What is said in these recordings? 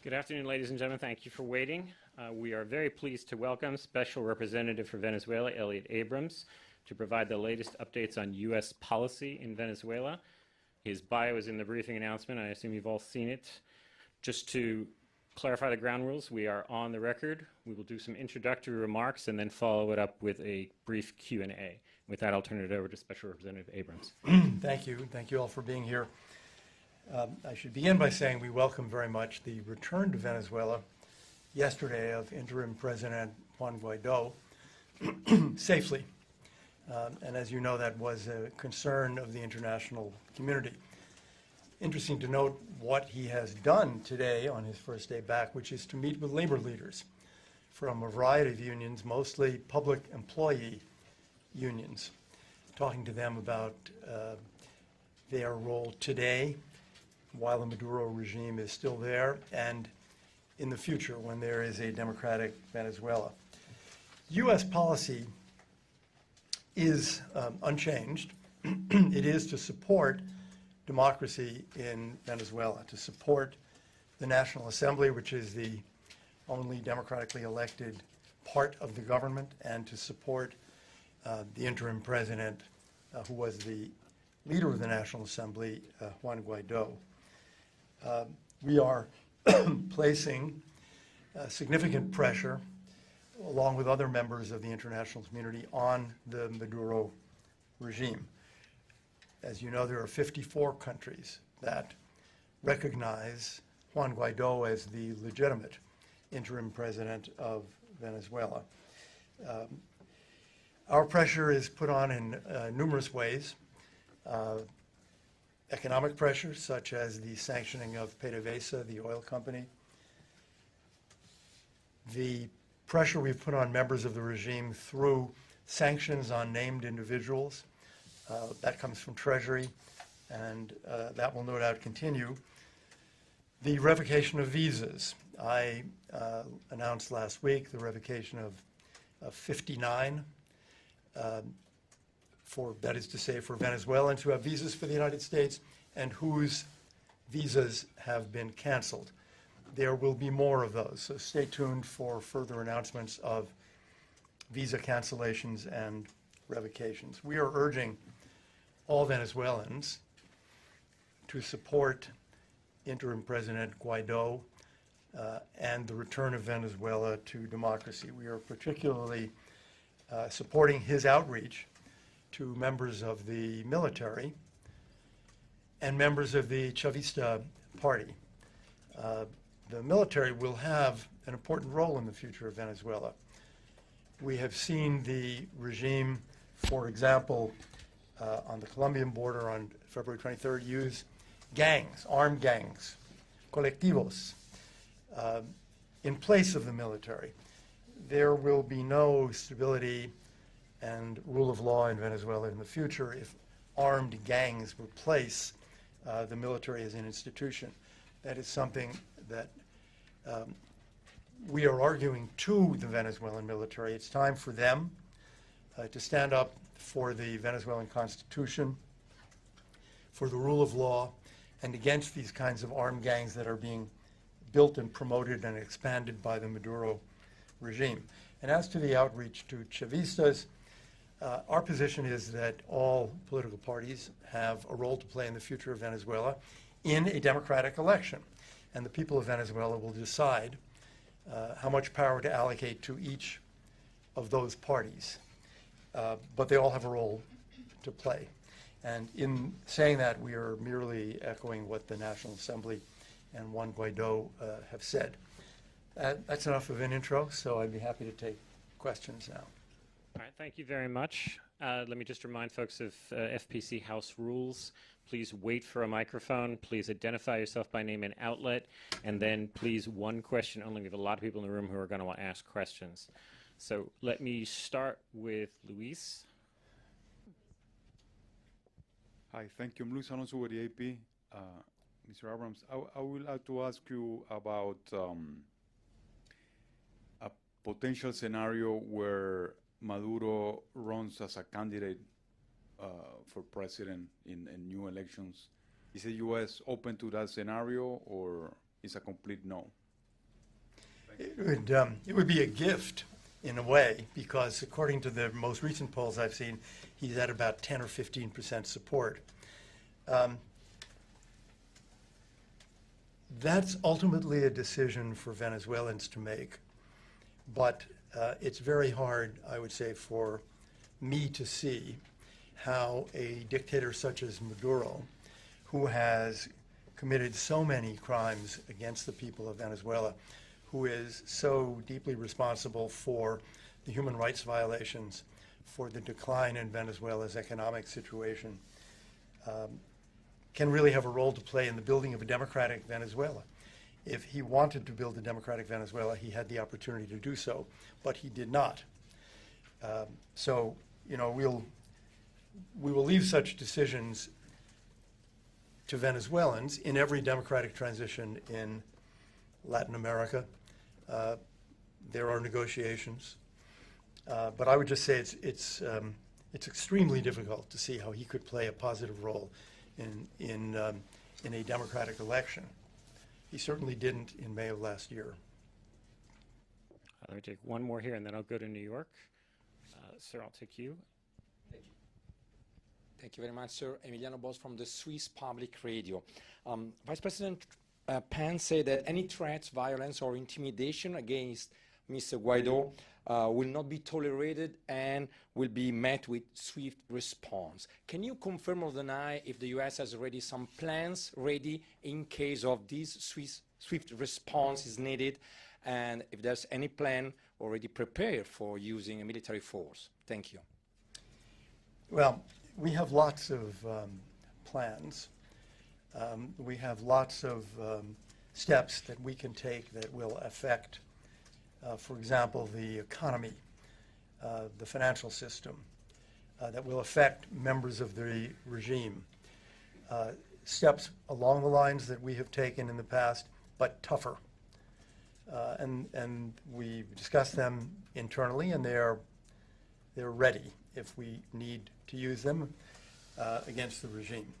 Good afternoon, ladies and gentlemen. Thank you for waiting. We are very pleased to welcome Special Representative for Venezuela, Elliott Abrams, to provide the latest updates on U.S. policy in Venezuela. His bio is in the briefing announcement. I assume you've all seen it. Just to clarify the ground rules, we are on the record. We will do some introductory remarks and then follow it up with a brief Q&A. With that, I'll turn it over to Special Representative Abrams. Thank you. Thank you all for being here. I should begin by saying we welcome very much the return to Venezuela yesterday of interim President Juan Guaido safely. And as you know, that was a concern of the international community. Interesting to note what he has done today on his first day back, which is to meet with labor leaders from a variety of unions, mostly public employee unions, talking to them about their role today while the Maduro regime is still there and in the future when there is a democratic Venezuela. U.S. policy is unchanged. It is to support democracy in Venezuela, to support the National Assembly, which is the only democratically elected part of the government, and to support the interim president, who was the leader of the National Assembly, Juan Guaido. We are placing significant pressure, along with other members of the international community, on the Maduro regime. As you know, there are 54 countries that recognize Juan Guaido as the legitimate interim president of Venezuela. Our pressure is put on in numerous ways. Economic pressure, such as the sanctioning of PDVSA, the oil company. The pressure we've put on members of the regime through sanctions on named individuals. That comes from Treasury, and that will no doubt continue. The revocation of visas. I announced last week the revocation of 59 that is to say, for Venezuelans who have visas for the United States and whose visas have been canceled. There will be more of those, so stay tuned for further announcements of visa cancellations and revocations. We are urging all Venezuelans to support interim President Guaido and the return of Venezuela to democracy. We are particularly supporting his outreach to members of the military and members of the Chavista party. The military will have an important role in the future of Venezuela. We have seen the regime, for example, on the Colombian border on February 23rd, use gangs, armed gangs, colectivos, in place of the military. There will be no stability and rule of law in Venezuela in the future if armed gangs replace the military as an institution. That is something that we are arguing to the Venezuelan military. It's time for them to stand up for the Venezuelan Constitution, for the rule of law, and against these kinds of armed gangs that are being built and promoted and expanded by the Maduro regime. And as to the outreach to Chavistas, our position is that all political parties have a role to play in the future of Venezuela in a democratic election. And the people of Venezuela will decide how much power to allocate to each of those parties. But they all have a role to play. And in saying that, we are merely echoing what the National Assembly and Juan Guaido have said. That's enough of an intro, so I'd be happy to take questions now. All right, thank you very much. Let me just remind folks of FPC House rules. Please wait for a microphone. Please identify yourself by name and outlet. And then please one question only. We have a lot of people in the room who are going to want to ask questions. So let me start with Luis. Hi, thank you. I'm Luis Alonso with the AP. Mr. Abrams, I would like to ask you about a potential scenario where Maduro runs as a candidate for president in new elections. Is the U.S. open to that scenario, or is a complete no? It would be a gift in a way, because according to the most recent polls I've seen, he's at about 10 or 15% support. That's ultimately a decision for Venezuelans to make, but it's very hard, I would say, for me to see how a dictator such as Maduro, who has committed so many crimes against the people of Venezuela, who is so deeply responsible for the human rights violations, for the decline in Venezuela's economic situation, can really have a role to play in the building of a democratic Venezuela. If he wanted to build a democratic Venezuela, he had the opportunity to do so, but he did not. So, you know, we will leave such decisions to Venezuelans in every democratic transition in Latin America. There are negotiations, but I would just say it's extremely difficult to see how he could play a positive role in a democratic election. He certainly didn't in May of last year. Let me take one more here, and then I'll go to New York. Sir, I'll take you. Thank you. Thank you very much, sir. Emiliano Boss from the Swiss Public Radio. Vice President Pence said that any threats, violence, or intimidation against Mr. Guaido will not be tolerated and will be met with swift response. Can you confirm or deny if the U.S. has already some plans ready in case of this swift response is needed, and if there's any plan already prepared for using a military force? Thank you. Well, we have lots of plans. We have lots of steps that we can take that will affect, for example, the economy, the financial system, that will affect members of the regime. Steps along the lines that we have taken in the past, but tougher. And we discuss them internally, and they're ready if we need to use them against the regime.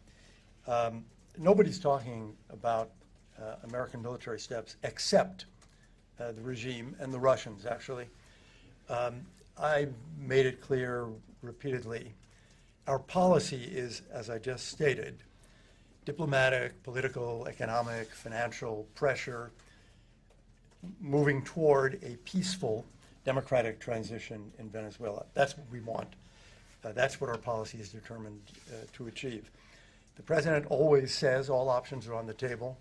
Nobody's talking about American military steps except the regime and the Russians, actually. I've made it clear repeatedly, our policy is, as I just stated, diplomatic, political, economic, financial pressure, moving toward a peaceful democratic transition in Venezuela. That's what we want. That's what our policy is determined to achieve. The president always says all options are on the table,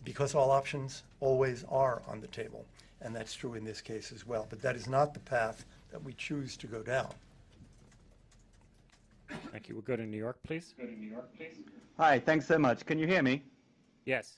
because all options always are on the table, and that's true in this case as well. But that is not the path that we choose to go down. Thank you. We'll go to New York, please. Hi, thanks so much. Can you hear me? Yes.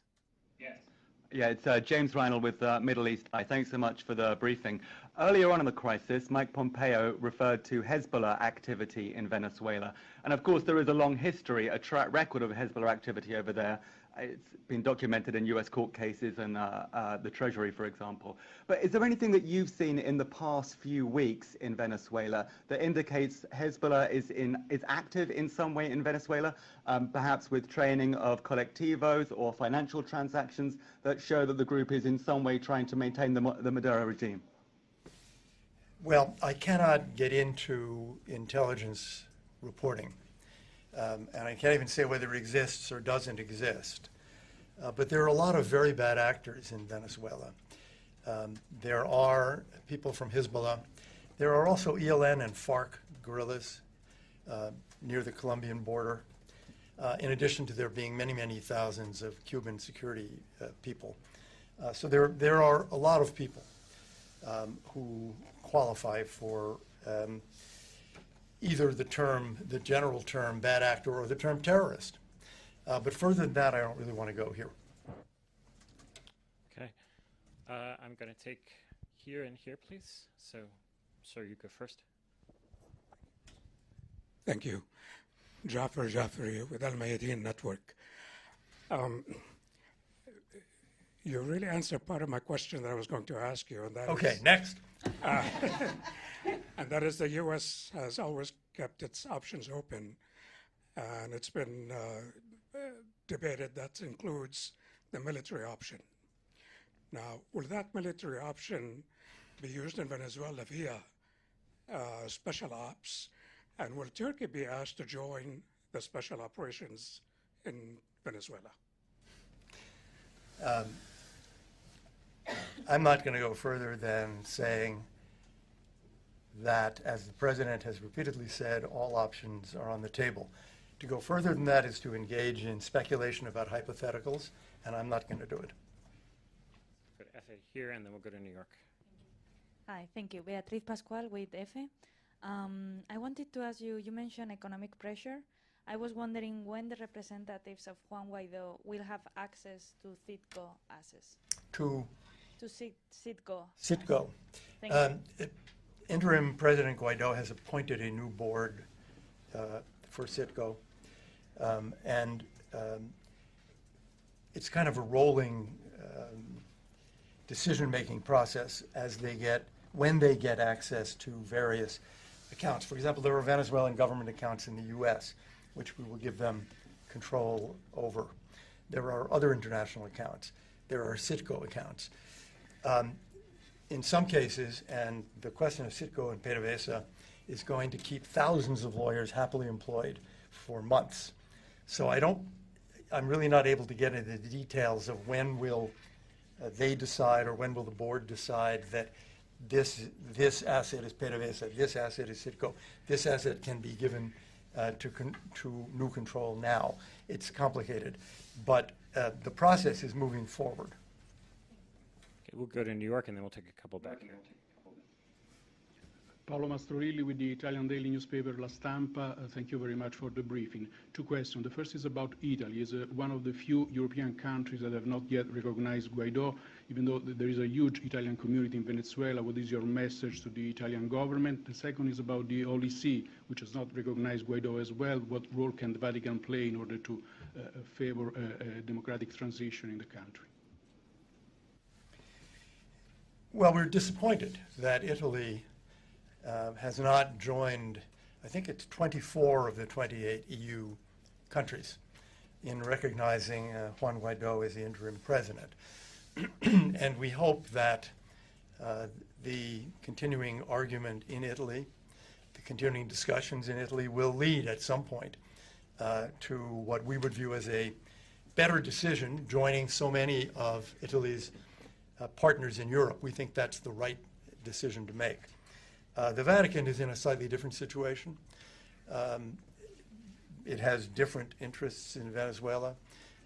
Yeah, it's James Reinl with Middle East Eye. Thanks so much for the briefing. Earlier on in the crisis, Mike Pompeo referred to Hezbollah activity in Venezuela. And of course, there is a long history, a track record of Hezbollah activity over there. It's been documented in US court cases and the Treasury, for example. But is there anything that you've seen in the past few weeks in Venezuela that indicates Hezbollah is active in some way in Venezuela, perhaps with training of colectivos or financial transactions that show that the group is in some way trying to maintain the Maduro regime? Well, I cannot get into intelligence reporting. And I can't even say whether it exists or doesn't exist. But there are a lot of very bad actors in Venezuela. There are people from Hezbollah. There are also ELN and FARC guerrillas near the Colombian border, in addition to there being many, many thousands of Cuban security people. So there are a lot of people who qualify for either the general term bad actor or the term terrorist. But further than that, I don't really want to go here. Okay. I'm going to take here and here, please. So, sir, you go first. Thank you. Jafar Jafari with Al Mayadeen Network. You really answered part of my question that I was going to ask you. And that Okay, is, next. and that is the U.S. has always kept its options open, and it's been debated that includes the military option. Now, will that military option be used in Venezuela via special ops? And will Turkey be asked to join the special operations in Venezuela? I'm not going to go further than saying that, as the President has repeatedly said, all options are on the table. To go further than that is to engage in speculation about hypotheticals, and I'm not going to do it. Go to Efe here, and then we'll go to New York. Hi, thank you. Beatriz Pascual with EFE. I wanted to ask you, you mentioned economic pressure. I was wondering when the representatives of Juan Guaido will have access to CITGO assets. To CITGO. CITGO. Thank you. Interim President Guaido has appointed a new board for CITGO, and it's kind of a rolling decision-making process when they get access to various accounts. For example, there are Venezuelan government accounts in the U.S., which we will give them control over. There are other international accounts. There are CITGO accounts. In some cases, and the question of CITGO and PDVSA is going to keep thousands of lawyers happily employed for months. So I'm really not able to get into the details of when will they decide, or when will the board decide that this asset is PDVSA, this asset is CITGO, this asset can be given to new control now. It's complicated, but the process is moving forward. Okay, we'll go to New York, and then we'll take a couple back here. Paolo Mastrorilli with the Italian daily newspaper La Stampa. Thank you very much for the briefing. Two questions. The first is about Italy. It's one of the few European countries that have not yet recognized Guaido, even though there is a huge Italian community in Venezuela. What is your message to the Italian government? The second is about the Holy See, which has not recognized Guaido as well. What role can the Vatican play in order to favor a democratic transition in the country? Well, we're disappointed that Italy has not joined, I think it's 24 of the 28 EU countries in recognizing Juan Guaido as the interim president. And we hope that the continuing argument in Italy, the continuing discussions in Italy will lead at some point to what we would view as a better decision, joining so many of Italy's partners in Europe. We think that's the right decision to make. The Vatican is in a slightly different situation. It has different interests in Venezuela.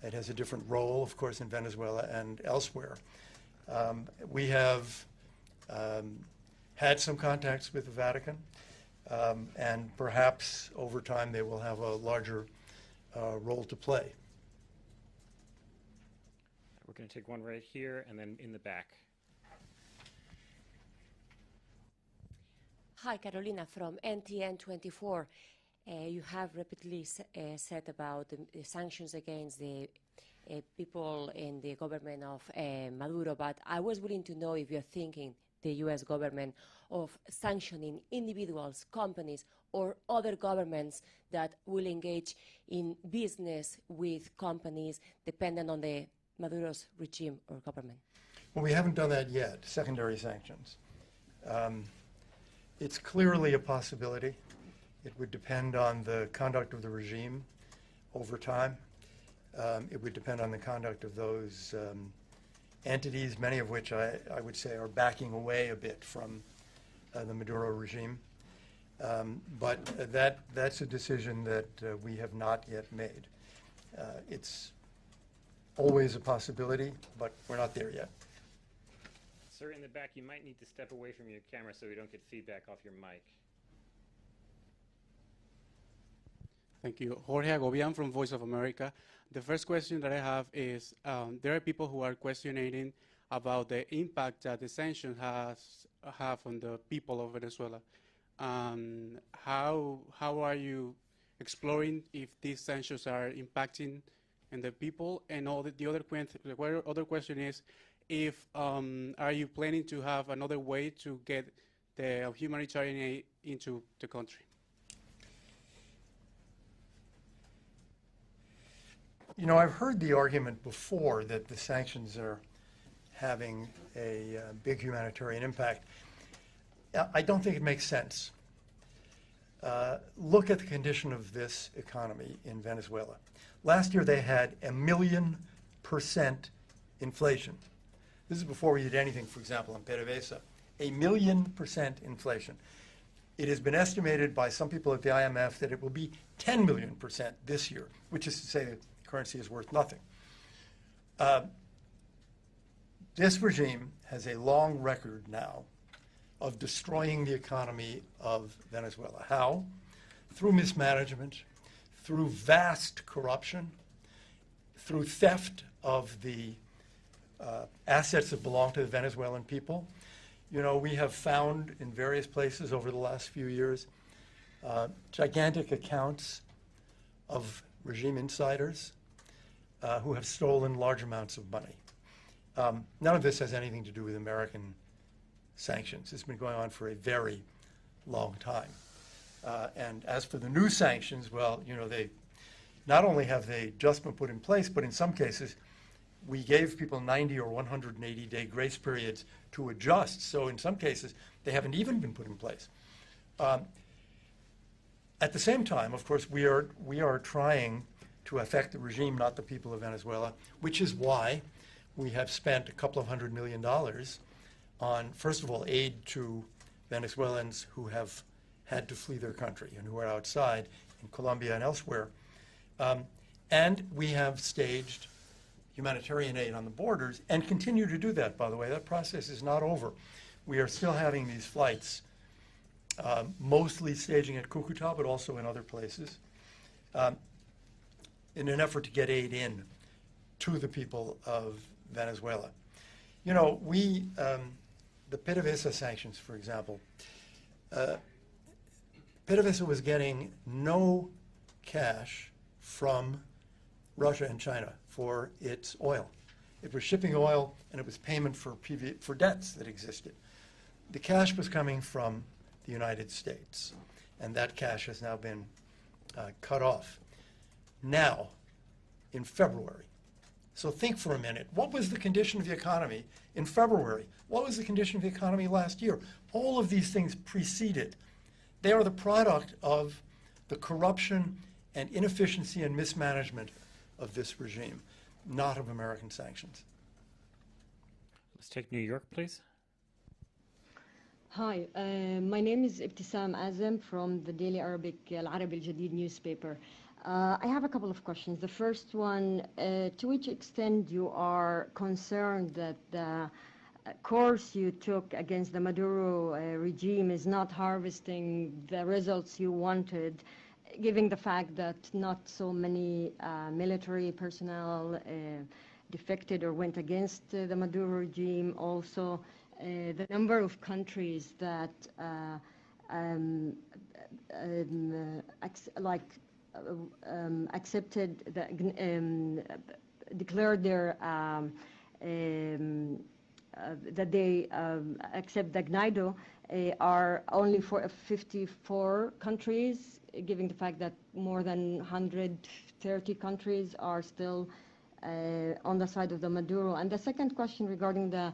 It has a different role, of course, in Venezuela and elsewhere. We have had some contacts with the Vatican, and perhaps over time they will have a larger role to play. We're going to take one right here, and then in the back. Hi, Carolina from NTN24. You have repeatedly said about the sanctions against the people in the government of Maduro, but I was willing to know if you're thinking, the U.S. government, of sanctioning individuals, companies, or other governments that will engage in business with companies dependent on the Maduro's regime or government. Well, we haven't done that yet, secondary sanctions. It's clearly a possibility. It would depend on the conduct of the regime over time. It would depend on the conduct of those entities, many of which I would say are backing away a bit from the Maduro regime. But that's a decision that we have not yet made. It's always a possibility, but we're not there yet. Sir, in the back, you might need to step away from your camera so we don't get feedback off your mic. Thank you. Jorge Agobian from Voice of America. The first question that I have is, there are people who are questioning about the impact that the sanctions have on the people of Venezuela. How are you exploring if these sanctions are impacting on the people? And the other question is, if are you planning to have another way to get the humanitarian aid into the country? You know, I've heard the argument before that the sanctions having a big humanitarian impact. I don't think it makes sense. Look at the condition of this economy in Venezuela. Last year they had 1,000,000% inflation. This is before we did anything, for example, on PDVSA. 1,000,000% inflation. It has been estimated by some people at the IMF that it will be 10,000,000% this year, which is to say the currency is worth nothing. This regime has a long record now of destroying the economy of Venezuela. How? Through mismanagement, through vast corruption, through theft of the assets that belong to the Venezuelan people. You know, we have found in various places over the last few years gigantic accounts of regime insiders who have stolen large amounts of money. None of this has anything to do with American sanctions. It's been going on for a very long time. And as for the new sanctions, well, you know, they not only have they just been put in place, but in some cases, we gave people 90 or 180-day grace periods to adjust. So in some cases, they haven't even been put in place. At the same time, of course, we are trying to affect the regime, not the people of Venezuela, which is why we have spent $200 million on, first of all, aid to Venezuelans who have had to flee their country and who are outside in Colombia and elsewhere. And we have staged humanitarian aid on the borders and continue to do that, by the way. That process is not over. We are still having these flights, mostly staging at Cucuta, but also in other places, in an effort to get aid in to the people of Venezuela. You know, the PDVSA sanctions, for example, PDVSA was getting no cash from Russia and China for its oil. It was shipping oil, and it was payment for debts that existed. The cash was coming from the United States, and that cash has now been cut off. Now, in February. So think for a minute. What was the condition of the economy in February? What was the condition of the economy last year? All of these things preceded. They are the product of the corruption and inefficiency and mismanagement of this regime, not of American sanctions. Let's take New York, please. Hi, my name is Ibtisam Azam from the Daily Arabic Al-Arabi Al-Jadid newspaper. I have a couple of questions. The first one, to which extent you are concerned that the course you took against the Maduro regime is not harvesting the results you wanted, given the fact that not so many military personnel defected or went against the Maduro regime. Also, the number of countries that accepted, declared their that they accept the Guaido are only for 54 countries, given the fact that more than 130 countries are still on the side of the Maduro. And the second question regarding the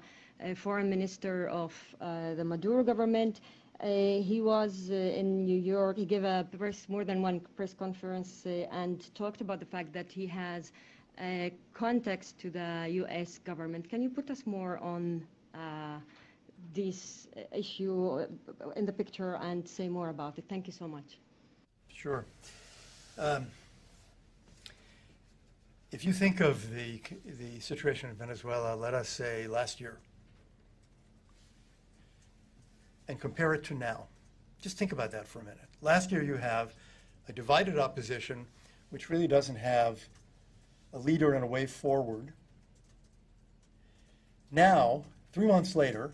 foreign minister of the Maduro government, he was in New York. He gave a more than one press conference and talked about the fact that he has contacts to the U.S. government. Can you put us more on this issue in the picture and say more about it? Thank you so much. Sure. If you think of the situation in Venezuela, let us say last year, and compare it to now. Just think about that for a minute. Last year you have a divided opposition which really doesn't have a leader and a way forward. Now, 3 months later,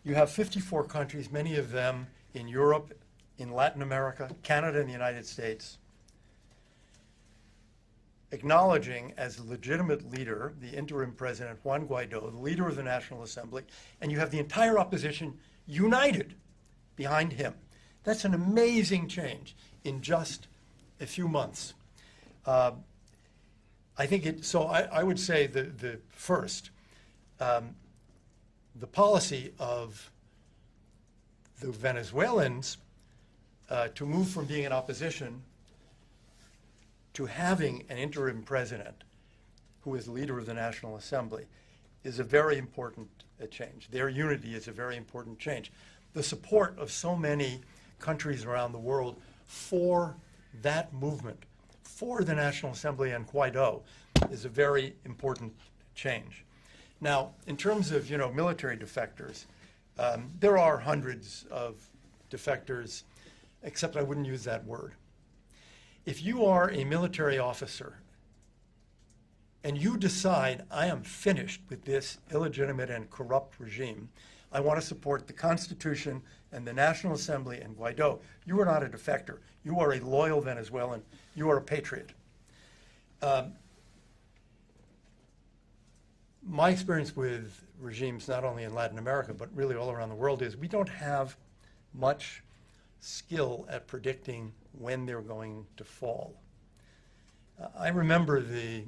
you have 54 countries, many of them in Europe, in Latin America, Canada, and the United States, acknowledging as a legitimate leader the interim president, Juan Guaido, the leader of the National Assembly, and you have the entire opposition united behind him. That's an amazing change in just a few months. I think so I would say the first, the policy of the Venezuelans to move from being in opposition to having an interim president who is the leader of the National Assembly is a very important change. Their unity is a very important change. The support of so many countries around the world for that movement, for the National Assembly and Guaido, is a very important change. Now, in terms of military defectors, there are hundreds of defectors, except I wouldn't use that word. If you are a military officer and you decide, I am finished with this illegitimate and corrupt regime, I want to support the Constitution and the National Assembly and Guaido, you are not a defector. You are a loyal Venezuelan. You are a patriot. My experience with regimes, not only in Latin America, but really all around the world, is we don't have much skill at predicting when they're going to fall. I remember the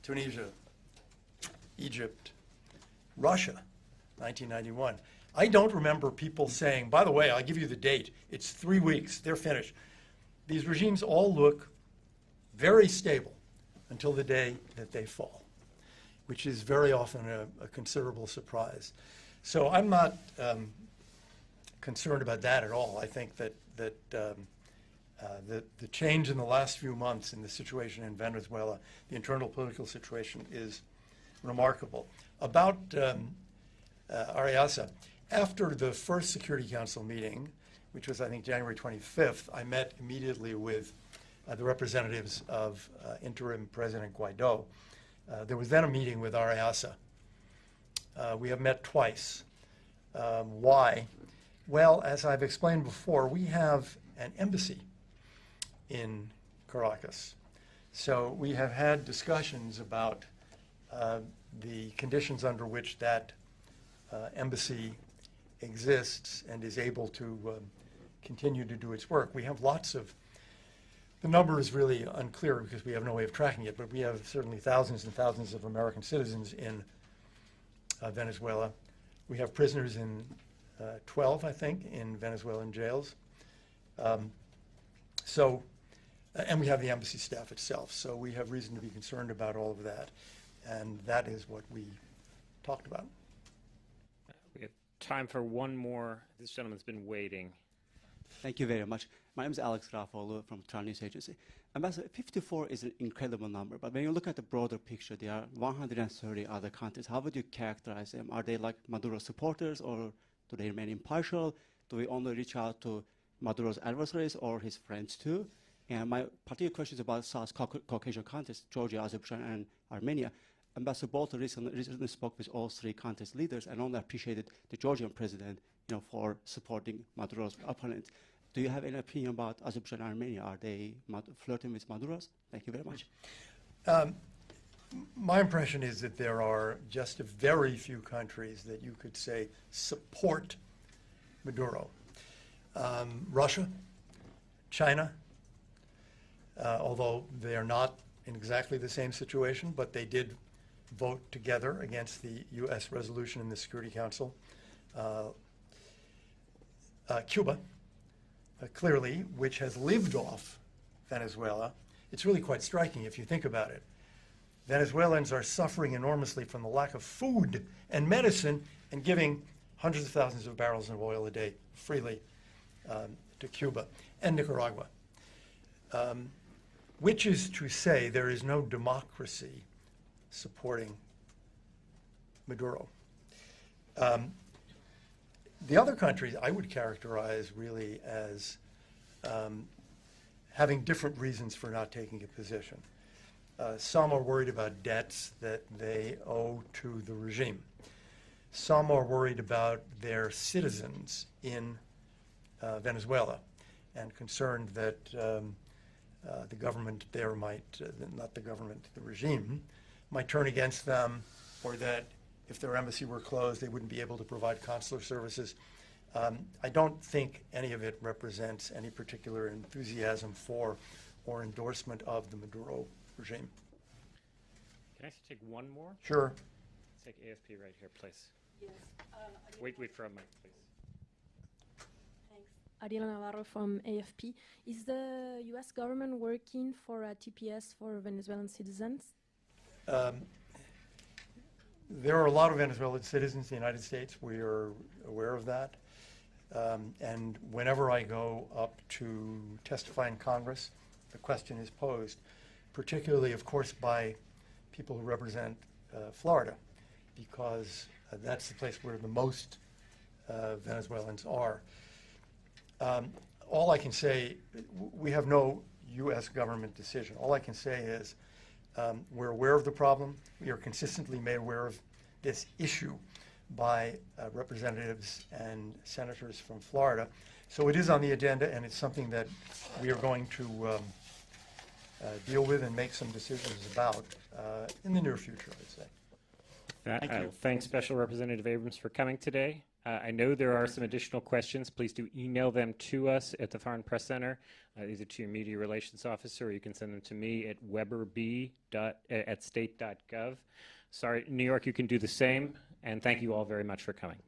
Tunisia, Egypt, Russia, 1991. I don't remember people saying, by the way, I'll give you the date. It's 3 weeks. They're finished. These regimes all look very stable until the day that they fall, which is very often a considerable surprise. So I'm not concerned about that at all. I think that the change in the last few months in the situation in Venezuela, the internal political situation, is remarkable. About Ariasa, after the first Security Council meeting, which was, I think, January 25th, I met immediately with the representatives of interim President Guaido. There was then a meeting with Ariasa. We have met twice. Why? Well, as I've explained before, we have an embassy in Caracas. So we have had discussions about the conditions under which that embassy exists and is able to continue to do its work. We have lots of, the number is really unclear because we have no way of tracking it, but we have certainly thousands and thousands of American citizens in Venezuela. We have prisoners in 12, I think, in Venezuelan jails. And we have the embassy staff itself. So we have reason to be concerned about all of that. And that is what we talked about. We have time for one more. This gentleman's been waiting. Thank you very much. My name is Alex Raffolo from Toronto News Agency. Ambassador, 54 is an incredible number, but when you look at the broader picture, there are 130 other countries. How would you characterize them? Are they like Maduro supporters, or do they remain impartial? Do we only reach out to Maduro's adversaries or his friends too? And my particular question is about South Caucasian countries, Georgia, Azerbaijan, and Armenia. Ambassador Bolton recently spoke with all three countries' leaders and only appreciated the Georgian president, for supporting Maduro's opponent. Do you have any opinion about Azerbaijan and Armenia? Are they flirting with Maduro's? Thank you very much. My impression is that there are just a very few countries that you could say support Maduro. Russia, China, although they are not in exactly the same situation, but they did vote together against the U.S. resolution in the Security Council. Cuba, clearly, which has lived off Venezuela. It's really quite striking if you think about it. Venezuelans are suffering enormously from the lack of food and medicine and giving hundreds of thousands of barrels of oil a day freely to Cuba and Nicaragua. Which is to say there is no democracy supporting Maduro. The other countries I would characterize really as having different reasons for not taking a position. Some are worried about debts that they owe to the regime. Some are worried about their citizens in Venezuela and concerned that the government there might, not the government, the regime, might turn against them, or that if their embassy were closed, they wouldn't be able to provide consular services. I don't think any of it represents any particular enthusiasm for or endorsement of the Maduro regime. Can I take one more? Sure. take AFP right here, please. Yes. Wait for a mic, please. Thanks. Ariela Navarro from AFP. Is the U.S. government working for a TPS for Venezuelan citizens? There are a lot of Venezuelan citizens in the United States. We are aware of that. And whenever I go up to testify in Congress, the question is posed, particularly, of course, by people who represent Florida, because that's the place where the most Venezuelans are. All I can say, we have no U.S. government decision. All I can say is we're aware of the problem. We are consistently made aware of this issue by representatives and senators from Florida. So it is on the agenda, and it's something that we are going to deal with and make some decisions about in the near future, I'd say. Thank you. Thanks, Special Representative Abrams, for coming today. I know there are some additional questions. Please do email them to us at the Foreign Press Center, either to your media relations officer, or you can send them to me at weberb@state.gov. Sorry, New York, you can do the same. And thank you all very much for coming.